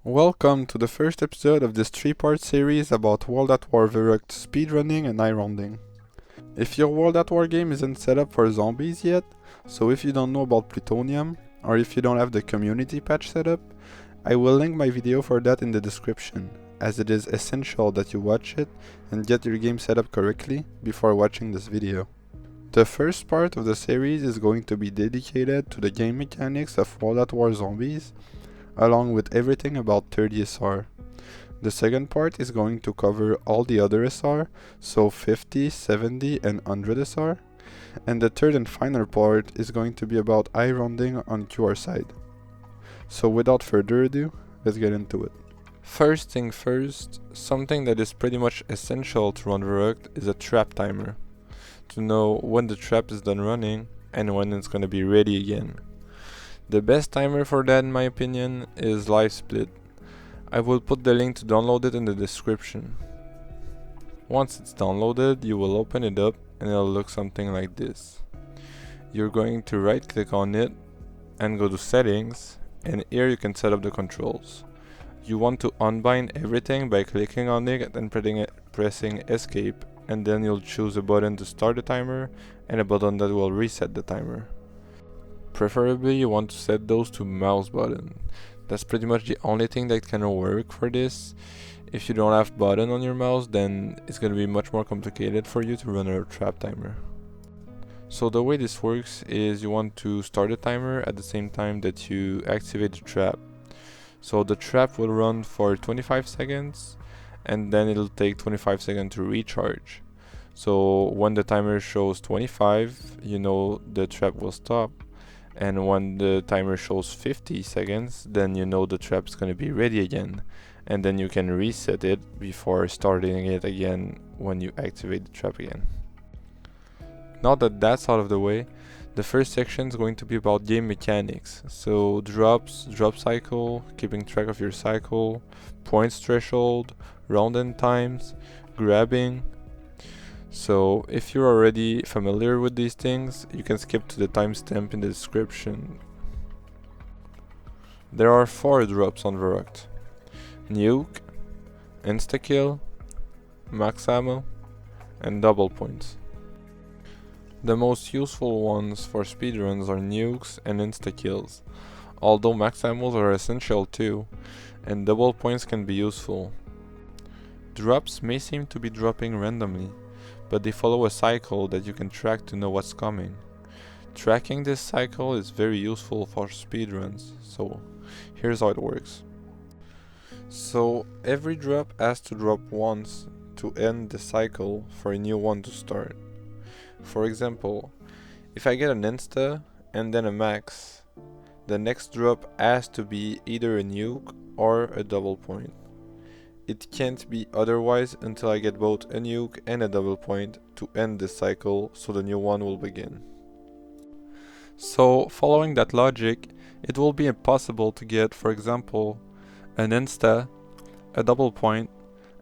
Welcome to the first episode of this three-part series about World at War Verruckt speedrunning and iRounding. If your World at War game isn't set up for zombies yet, so if you don't know about plutonium, or if you don't have the community patch set up, I will link my video for that in the description, as it is essential that you watch it and get your game set up correctly before watching this video. The first part of the series is going to be dedicated to the game mechanics of World at War Zombies, along with everything about 30 SR. The second part is going to cover all the other SR, so 50, 70 and 100 SR. And the third and final part is going to be about iRounding on QR side. So without further ado, let's get into it. First thing first, something that is pretty much essential to run Verruckt is a trap timer, to know when the trap is done running and when it's gonna be ready again. The best timer for that in my opinion is LiveSplit. I will put the link to download it in the description. Once it's downloaded, you will open it up and it'll look something like this. You're going to right click on it and go to settings, and here you can set up the controls. You want to unbind everything by clicking on it and pressing escape, and then you'll choose a button to start the timer and a button that will reset the timer. Preferably you want to set those to mouse button. That's pretty much the only thing that can work for this. If you don't have button on your mouse, then it's gonna be much more complicated for you to run a trap timer. So the way this works is you want to start the timer at the same time that you activate the trap. So the trap will run for 25 seconds and then it'll take 25 seconds to recharge. So when the timer shows 25, you know the trap will stop. And when the timer shows 50 seconds, then you know the trap's gonna be ready again, and then you can reset it before starting it again when you activate the trap again. Now that that's out of the way, the first section is going to be about game mechanics. So drops, drop cycle, keeping track of your cycle, points threshold, round end times, grabbing. So if you're already familiar with these things, you can skip to the timestamp in the description. There are 4 drops on Verruckt: nuke, insta-kill, max ammo, and double points. The most useful ones for speedruns are nukes and insta-kills, although max ammos are essential too, and double points can be useful. Drops may seem to be dropping randomly, but they follow a cycle that you can track to know what's coming. Tracking this cycle is very useful for speedruns, so here's how it works. So every drop has to drop once to end the cycle for a new one to start. For example, if I get an insta and then a max, the next drop has to be either a nuke or a double point. It can't be otherwise until I get both a nuke and a double point to end this cycle, so the new one will begin. So following that logic, it will be impossible to get, for example, an insta, a double point,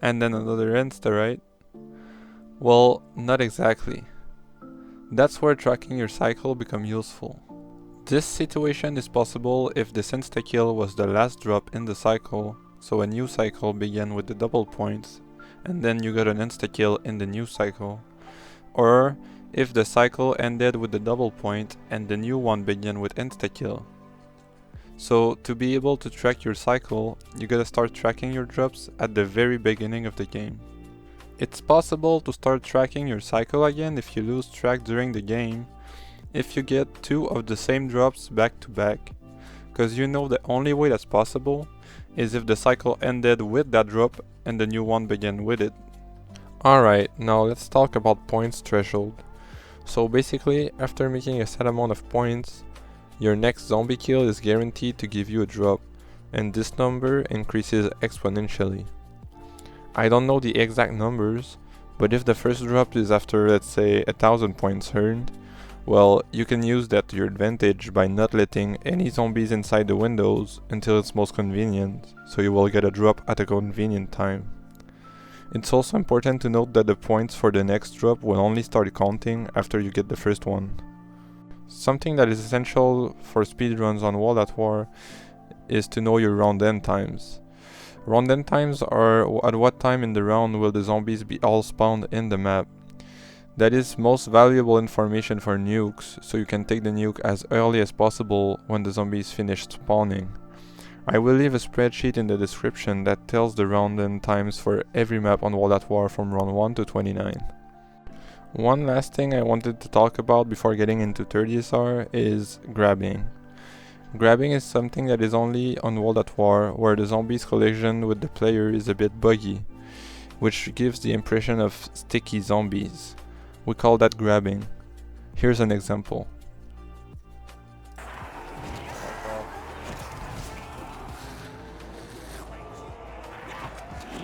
and then another insta, right? Well, not exactly. That's where tracking your cycle becomes useful. This situation is possible if this insta kill was the last drop in the cycle, so a new cycle began with the double points, and then you got an insta-kill in the new cycle. Or if the cycle ended with the double point and the new one began with insta-kill. So to be able to track your cycle, you gotta start tracking your drops at the very beginning of the game. It's possible to start tracking your cycle again if you lose track during the game, if you get 2 of the same drops back to back, cause you know the only way that's possible is if the cycle ended with that drop and the new one began with it. Alright, now let's talk about points threshold. So basically, after making a set amount of points, your next zombie kill is guaranteed to give you a drop, and this number increases exponentially. I don't know the exact numbers, but if the first drop is after, let's say, 1000 points earned, well, you can use that to your advantage by not letting any zombies inside the windows until it's most convenient, so you will get a drop at a convenient time. It's also important to note that the points for the next drop will only start counting after you get the first one. Something that is essential for speedruns on World at War is to know your round end times. Round end times are at what time in the round will the zombies be all spawned in the map. That is most valuable information for nukes, so you can take the nuke as early as possible when the zombies finish spawning. I will leave a spreadsheet in the description that tells the round end times for every map on World at War from round 1 to 29. One last thing I wanted to talk about before getting into 30SR is grabbing. Grabbing is something that is only on World at War, where the zombies collision with the player is a bit buggy, which gives the impression of sticky zombies. We call that grabbing. Here's an example.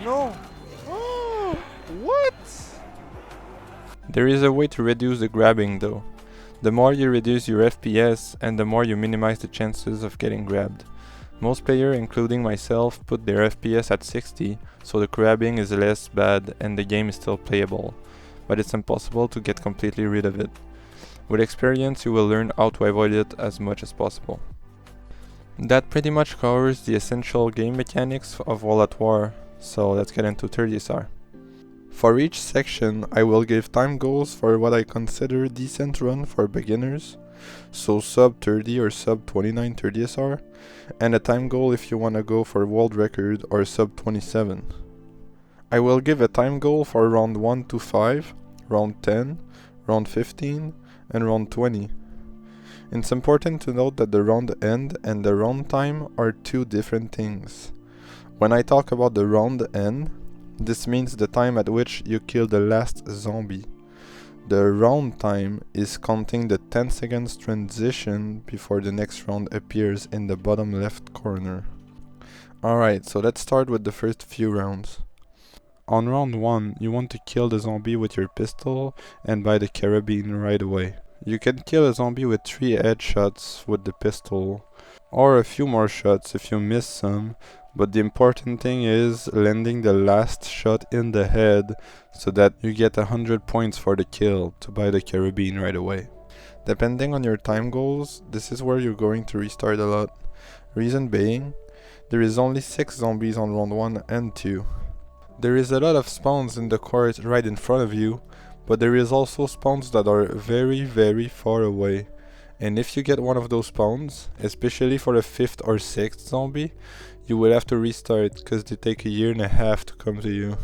No! Oh, what? There is a way to reduce the grabbing though. The more you reduce your FPS and the more you minimize the chances of getting grabbed. Most players, including myself, put their FPS at 60, so the grabbing is less bad and the game is still playable, but it's impossible to get completely rid of it. With experience you will learn how to avoid it as much as possible. That pretty much covers the essential game mechanics of World at War, so let's get into 30SR. For each section, I will give time goals for what I consider decent run for beginners, so sub 30 or sub 29 30SR, and a time goal if you wanna go for world record or sub 27. I will give a time goal for round 1 to 5, round 10, round 15, and round 20. It's important to note that the round end and the round time are two different things. When I talk about the round end, this means the time at which you kill the last zombie. The round time is counting the 10 seconds transition before the next round appears in the bottom left corner. Alright, so let's start with the first few rounds. On round 1, you want to kill the zombie with your pistol and by the carabine right away. You can kill a zombie with 3 headshots with the pistol, or a few more shots if you miss some, but the important thing is landing the last shot in the head so that you get 100 points for the kill to buy the carabine right away. Depending on your time goals, this is where you're going to restart a lot. Reason being, there is only 6 zombies on round 1 and 2. There is a lot of spawns in the court right in front of you, but there is also spawns that are very far away. And if you get one of those spawns, especially for the 5th or 6th zombie, you will have to restart because they take a year and a half to come to you.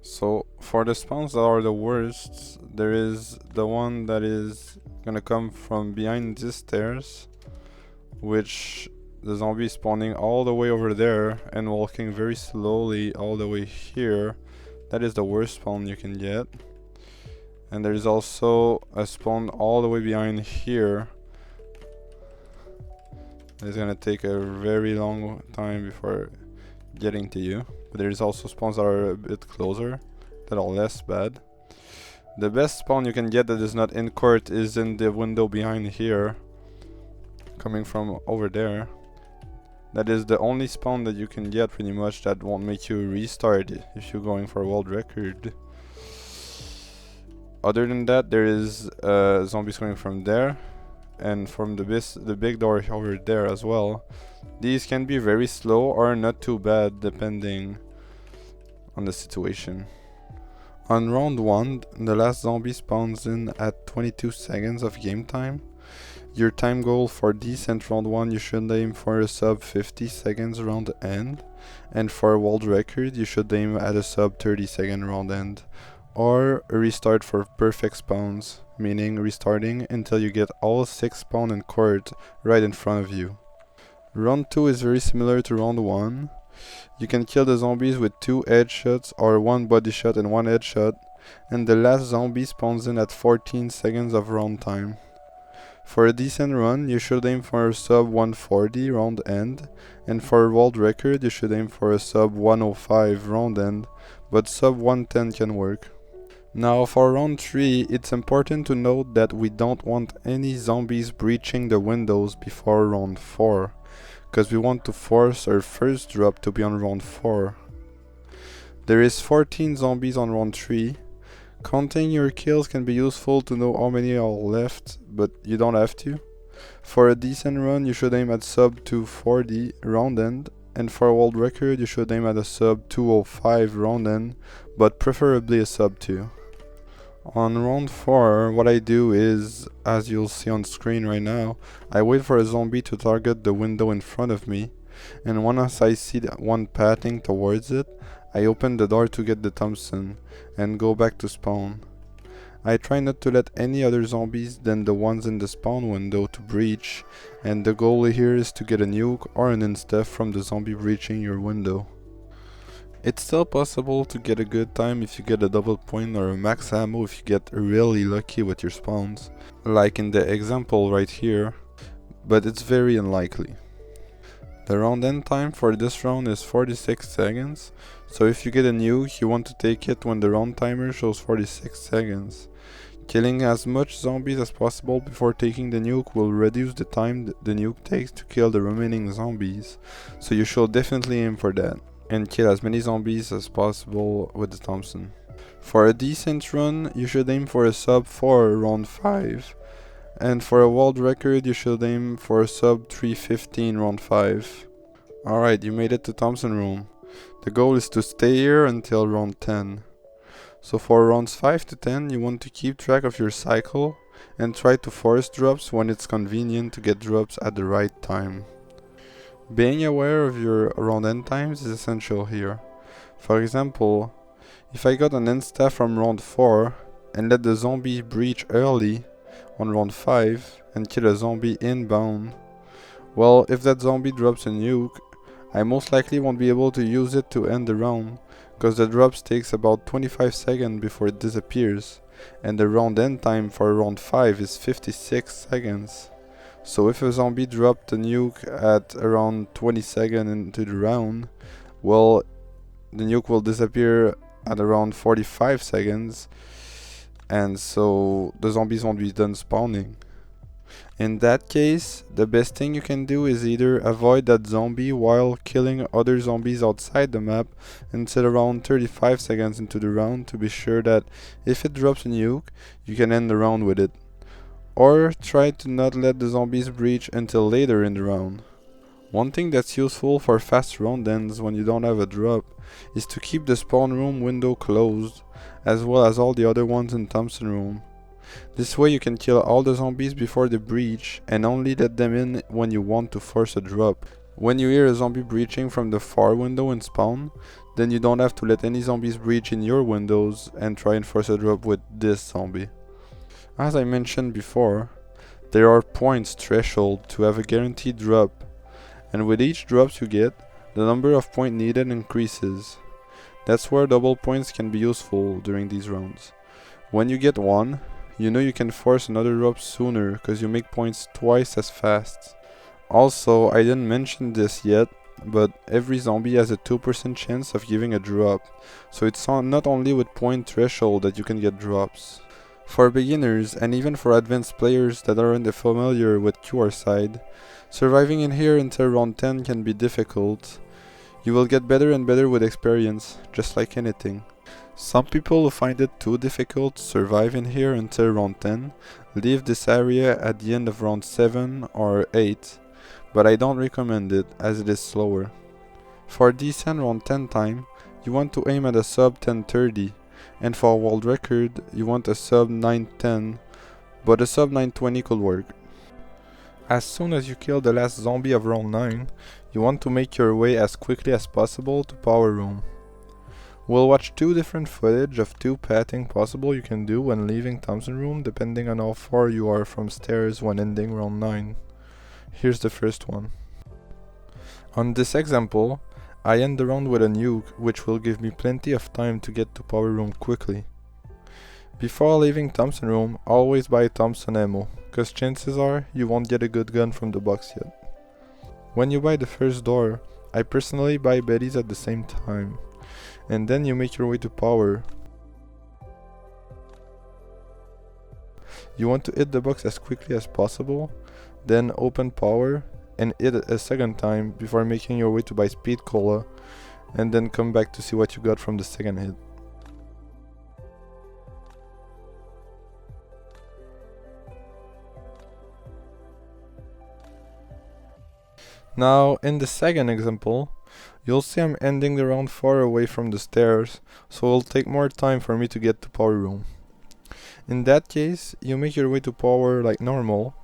So for the spawns that are the worst, there is the one that is gonna come from behind these stairs, which the zombie is spawning all the way over there and walking very slowly all the way here. That is the worst spawn you can get. And there's also a spawn all the way behind here. It's gonna take a very long time before getting to you. But there's also spawns that are a bit closer, that are less bad. The best spawn you can get that is not in court is in the window behind here, coming from over there. That is the only spawn that you can get pretty much that won't make you restart if you're going for a world record. Other than that, there is zombies coming from there and from the big door over there as well. These can be very slow or not too bad depending on the situation. On round 1, the last zombie spawns in at 22 seconds of game time. Your time goal for decent round 1, you should aim for a sub 50 seconds round end, and for a world record you should aim at a sub 30 second round end, or a restart for perfect spawns, meaning restarting until you get all 6 spawn in court right in front of you. Round 2 is very similar to round 1. You can kill the zombies with 2 headshots or 1 body shot and 1 headshot, and the last zombie spawns in at 14 seconds of round time. For a decent run, you should aim for a sub 140 round end, and for a world record you should aim for a sub 105 round end, but sub 110 can work. Now for round 3, it's important to note that we don't want any zombies breaching the windows before round 4, because we want to force our first drop to be on round 4. There is 14 zombies on round 3. Counting your kills can be useful to know how many are left, but you don't have to. For a decent run, you should aim at sub 240 round end, and for a world record you should aim at a sub 205 round end, but preferably a sub 2. On round 4, what I do is, as you'll see on screen right now, I wait for a zombie to target the window in front of me, and once I see one pathing towards it, I open the door to get the Thompson, and go back to spawn. I try not to let any other zombies than the ones in the spawn window to breach, and the goal here is to get a nuke or an insta from the zombie breaching your window. It's still possible to get a good time if you get a double point or a max ammo if you get really lucky with your spawns, like in the example right here, but it's very unlikely. The round end time for this round is 46 seconds, so if you get a nuke you want to take it when the round timer shows 46 seconds. Killing as much zombies as possible before taking the nuke will reduce the time the nuke takes to kill the remaining zombies, so you should definitely aim for that, and kill as many zombies as possible with the Thompson. For a decent run, you should aim for a sub 4 round 5, and for a world record you should aim for a sub 315 round 5. Alright, you made it to Thompson Room. The goal is to stay here until round 10. So for rounds 5 to 10 you want to keep track of your cycle and try to force drops when it's convenient to get drops at the right time. Being aware of your round end times is essential here. For example, if I got an insta from round 4 and let the zombie breach early on round 5 and kill a zombie inbound, well, if that zombie drops a nuke, I most likely won't be able to use it to end the round, because the drops takes about 25 seconds before it disappears, and the round end time for round 5 is 56 seconds. So if a zombie dropped a nuke at around 20 seconds into the round, well, the nuke will disappear at around 45 seconds, and so the zombies won't be done spawning. In that case, the best thing you can do is either avoid that zombie while killing other zombies outside the map until around 35 seconds into the round to be sure that if it drops a nuke, you can end the round with it. Or try to not let the zombies breach until later in the round. One thing that's useful for fast round ends when you don't have a drop is to keep the spawn room window closed, as well as all the other ones in Thompson Room. This way you can kill all the zombies before they breach and only let them in when you want to force a drop. When you hear a zombie breaching from the far window in spawn, then you don't have to let any zombies breach in your windows and try and force a drop with this zombie. As I mentioned before, there are points threshold to have a guaranteed drop, and with each drops you get, the number of points needed increases. That's where double points can be useful during these rounds. When you get one, you know you can force another drop sooner because you make points twice as fast. Also, I didn't mention this yet, but every zombie has a 2% chance of giving a drop, so it's not only with point threshold that you can get drops. For beginners and even for advanced players that aren't familiar with QR side, surviving in here until round 10 can be difficult. You will get better and better with experience, just like anything. Some people who find it too difficult to survive in here until round 10 leave this area at the end of round 7 or 8, but I don't recommend it as it is slower. For decent round 10 time, you want to aim at a sub 1030, and for a world record, you want a sub 910, but a sub 920 could work. As soon as you kill the last zombie of round 9, you want to make your way as quickly as possible to power room. We'll watch two different footage of two pathing possible you can do when leaving Thompson Room depending on how far you are from stairs when ending round 9. Here's the first one. On this example, I end the round with a nuke, which will give me plenty of time to get to power room quickly. Before leaving Thompson Room, always buy Thompson ammo, cause chances are you won't get a good gun from the box yet. When you buy the first door, I personally buy Betty's at the same time, and then you make your way to power. You want to hit the box as quickly as possible, then open power and hit it a second time before making your way to buy speed cola, and then come back to see what you got from the second hit. Now, in the second example, You'll see I'm ending the round far away from the stairs, so it'll take more time for me to get to power room. In that case, you make your way to power like normal,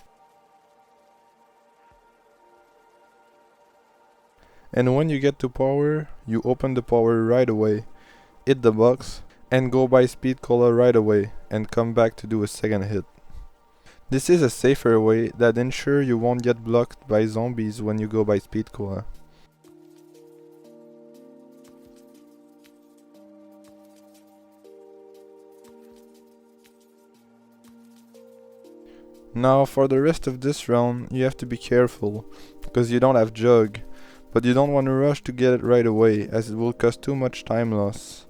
and when you get to power, you open the power right away, hit the box, and go by speed cola right away, and come back to do a second hit. This is a safer way that ensures you won't get blocked by zombies when you go by speed cola. Now for the rest of this round you have to be careful, because you don't have jug, but you don't want to rush to get it right away as it will cause too much time loss.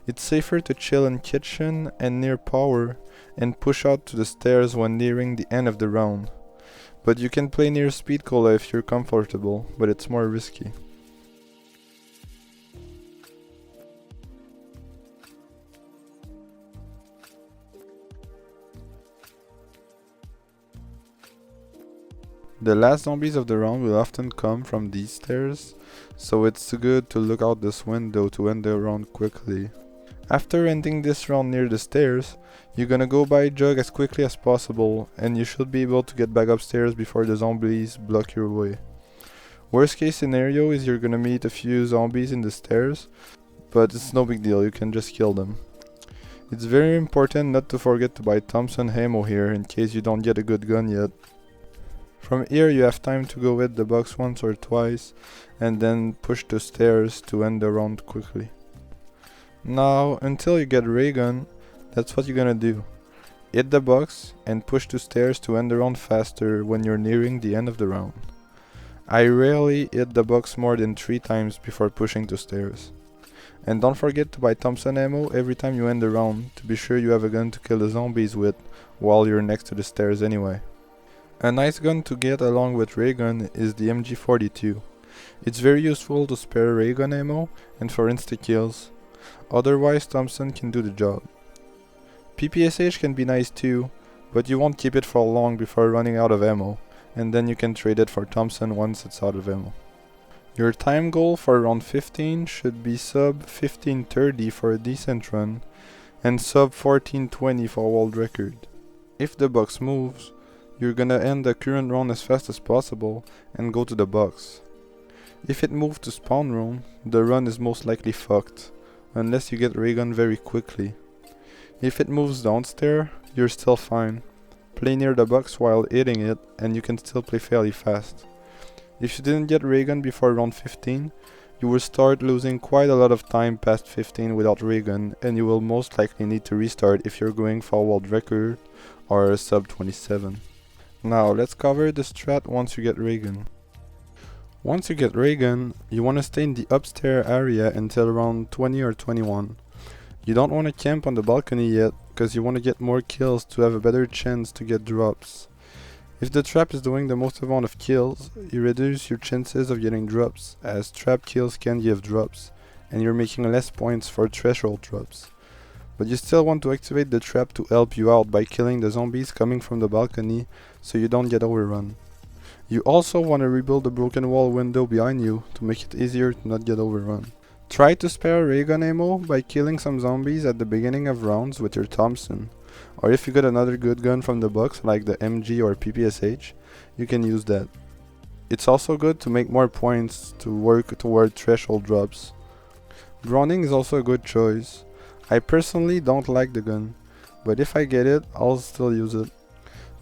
It's safer to chill in kitchen and near power and push out to the stairs when nearing the end of the round. But you can play near speed cola if you're comfortable, but it's more risky. The last zombies of the round will often come from these stairs, so it's good to look out this window to end the round quickly. After ending this round near the stairs, you're gonna go by jug as quickly as possible, and you should be able to get back upstairs before the zombies block your way. Worst case scenario is you're gonna meet a few zombies in the stairs, but it's no big deal, you can just kill them. It's very important not to forget to buy Thompson ammo here in case you don't get a good gun yet. From here you have time to go hit the box once or twice and then push the stairs to end the round quickly. Now until you get Raygun, that's what you're gonna do. Hit the box and push the stairs to end the round faster when you're nearing the end of the round. I rarely hit the box more than 3 times before pushing the stairs. And don't forget to buy Thompson ammo every time you end the round to be sure you have a gun to kill the zombies with while you're next to the stairs anyway. A nice gun to get along with Raygun is the MG42. It's very useful to spare Raygun ammo and for insta-kills. Otherwise Thompson can do the job. PPSH can be nice too, but you won't keep it for long before running out of ammo, and then you can trade it for Thompson once it's out of ammo. Your time goal for round 15 should be sub 15:30 for a decent run, and sub 14:20 for a world record. If the box moves, you're gonna end the current round as fast as possible and go to the box. If it moves to spawn room, the run is most likely fucked, unless you get Raygun very quickly. If it moves downstairs, you're still fine. Play near the box while hitting it and you can still play fairly fast. If you didn't get Raygun before round 15, you will start losing quite a lot of time past 15 without Raygun, and you will most likely need to restart if you're going for a world record or a sub 27. Now let's cover the strat once you get Raygun. Once you get Raygun, you want to stay in the upstairs area until around 20 or 21. You don't want to camp on the balcony yet, because you want to get more kills to have a better chance to get drops. If the trap is doing the most amount of kills, you reduce your chances of getting drops, as trap kills can give drops, and you're making less points for threshold drops. But you still want to activate the trap to help you out by killing the zombies coming from the balcony so you don't get overrun. You also want to rebuild the broken wall window behind you to make it easier to not get overrun. Try to spare Raygun ammo by killing some zombies at the beginning of rounds with your Thompson, or if you got another good gun from the box like the MG or PPSH, you can use that. It's also good to make more points to work toward threshold drops. Browning is also a good choice. I personally don't like the gun, but if I get it, I'll still use it.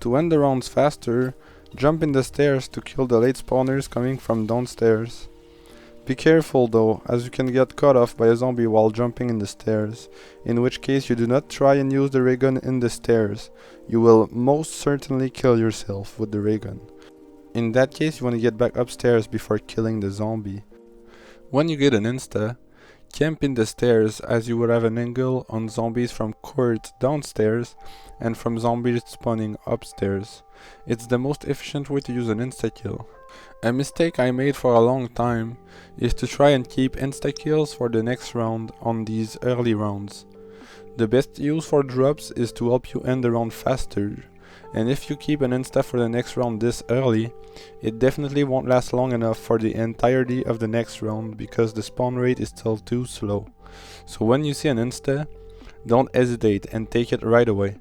To end the rounds faster, jump in the stairs to kill the late spawners coming from downstairs. Be careful though, as you can get cut off by a zombie while jumping in the stairs, in which case you do not try and use the Raygun in the stairs. You will most certainly kill yourself with the Raygun. In that case you want to get back upstairs before killing the zombie. When you get an insta, camp in the stairs as you will have an angle on zombies from court downstairs and from zombies spawning upstairs. It's the most efficient way to use an insta-kill. A mistake I made for a long time is to try and keep insta-kills for the next round on these early rounds. The best use for drops is to help you end the round faster, And if you keep an insta for the next round this early, it definitely won't last long enough for the entirety of the next round because the spawn rate is still too slow. So when you see an insta, don't hesitate and take it right away.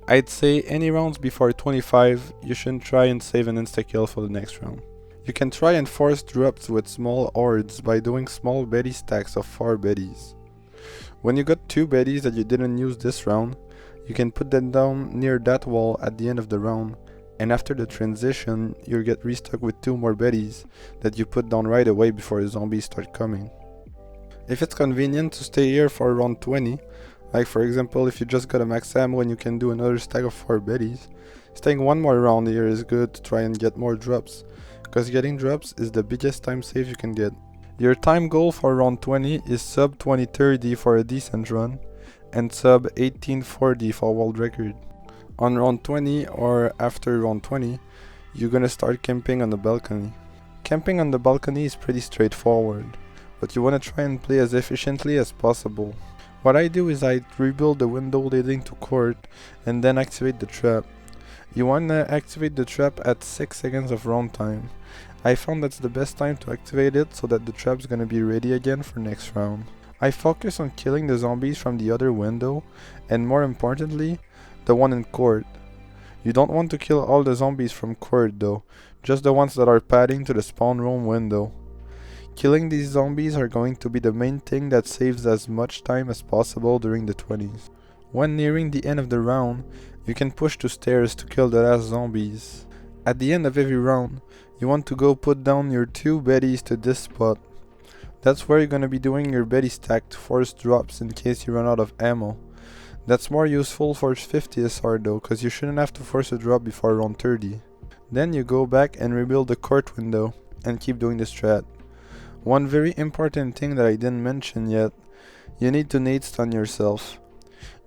I'd say any rounds before 25, you shouldn't try and save an insta-kill for the next round. You can try and force drops with small hordes by doing small Betty stacks of 4 Bettys. When you got 2 Bettys that you didn't use this round, you can put them down near that wall at the end of the round, and after the transition, you'll get restuck with 2 more Bettys that you put down right away before the zombies start coming. If it's convenient to stay here for around 20, like for example if you just got a max ammo and you can do another stack of 4 Bettys, staying one more round here is good to try and get more drops, because getting drops is the biggest time save you can get. Your time goal for round 20 is sub 2030 for a decent run, and sub 1840 for world record. On round 20 or after round 20, you're gonna start camping on the balcony. Camping on the balcony is pretty straightforward, but you wanna try and play as efficiently as possible. What I do is I rebuild the window leading to court and then activate the trap. You wanna activate the trap at 6 seconds of round time. I found that's the best time to activate it so that the trap's gonna be ready again for next round. I focus on killing the zombies from the other window, and more importantly, the one in court. You don't want to kill all the zombies from court though, just the ones that are padding to the spawn room window. Killing these zombies are going to be the main thing that saves as much time as possible during the 20s. When nearing the end of the round, you can push to stairs to kill the last zombies. At the end of every round, you want to go put down your 2 Bettys to this spot. That's where you're gonna be doing your Betty stack to force drops in case you run out of ammo. That's more useful for 50 SR though, cause you shouldn't have to force a drop before round 30. Then you go back and rebuild the court window, and keep doing the strat. One very important thing that I didn't mention yet, you need to nade stun yourself.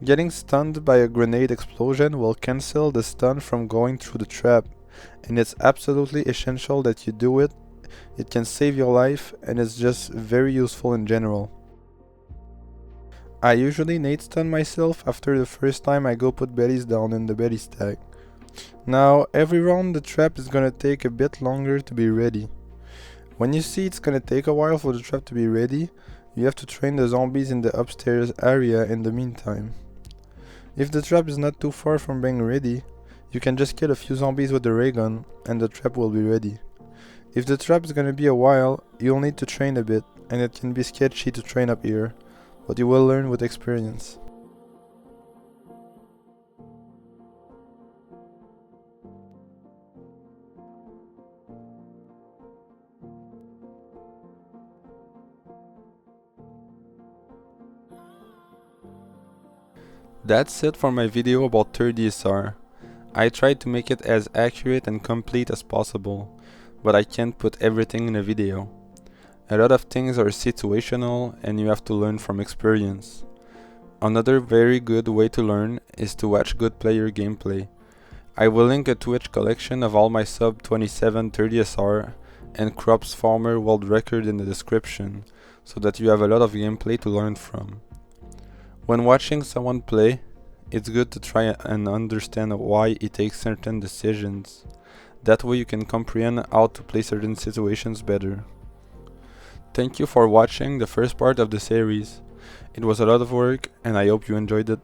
Getting stunned by a grenade explosion will cancel the stun from going through the trap, and it's absolutely essential that you do it. It can save your life and it's just very useful in general. I usually nade stun myself after the first time I go put Bettys down in the Betty stack. Now every round the trap is gonna take a bit longer to be ready. When you see it's gonna take a while for the trap to be ready, you have to train the zombies in the upstairs area in the meantime. If the trap is not too far from being ready, you can just kill a few zombies with the raygun and the trap will be ready. If the trap is gonna be a while, you'll need to train a bit, and it can be sketchy to train up here, but you will learn with experience. That's it for my video about 30 SR. I tried to make it as accurate and complete as possible, but I can't put everything in a video. A lot of things are situational and you have to learn from experience. Another very good way to learn is to watch good player gameplay. I will link a Twitch collection of all my sub 27 30 SR and Crops Farmer world record in the description, so that you have a lot of gameplay to learn from. When watching someone play, it's good to try and understand why he takes certain decisions. That way you can comprehend how to play certain situations better. Thank you for watching the first part of the series. It was a lot of work and I hope you enjoyed it.